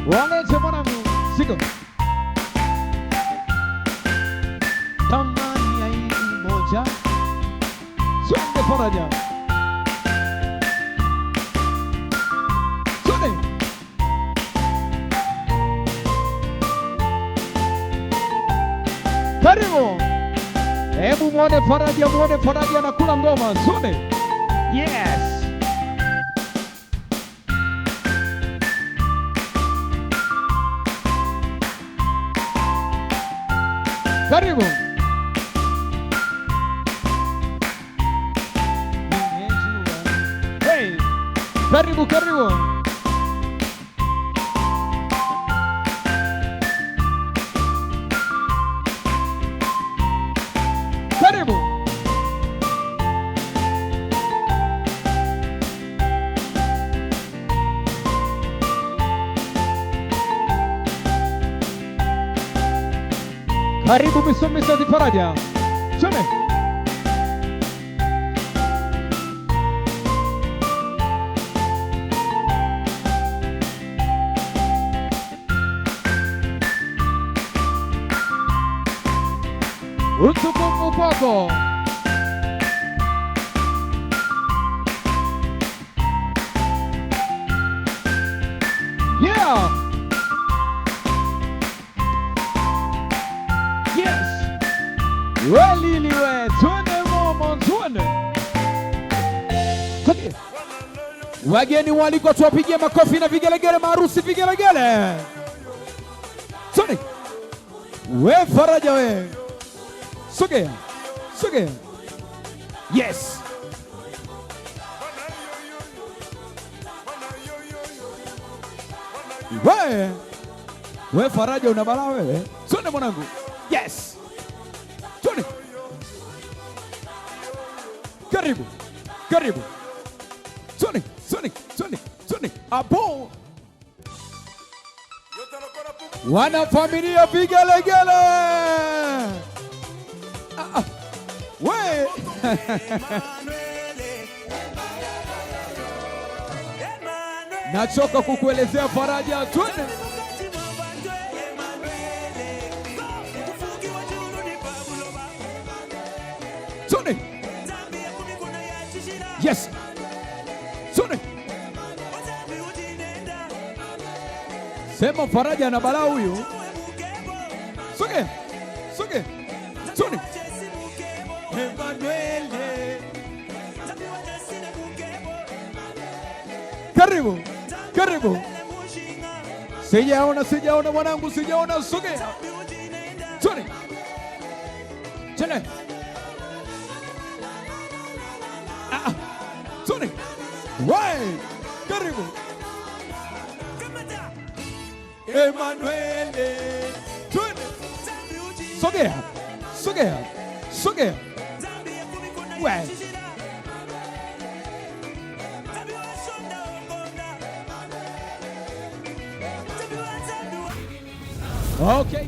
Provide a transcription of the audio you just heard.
walete mwanangu sigo tamani ya hii moja twende Faraja twende karibu. Hebu muone Faraja anakula ngoma twende. Yes. Karibu. Hey. Karibu. Karibu. Karibu Misa di Faraja. Twende. Utukufu kwako. Yeah. Weliliwe, twende momo, twende. Wageni waliko tuwapigie makofi na vigelegele, maharusi vigelegele. Twende. We Faraja we. Sogea. Sogea. Yes. We Faraja una balaa wewe. Twende mwanangu. Yes. Karibu. Karibu. Twende. Apo. Wana familia vigelegele. We. Nachoka kukuelezea Faraja, twende. Twende. Yes. Twende. Sema Faraja na balaa huyu. Soge. Twende. Emanuele. Karibu. Sijaona mwanangu, sijaona. Sogea. Twende. Twende. Twende. Wai. Karibu. Emanuele. Twende. Sogea. Wai. Okay.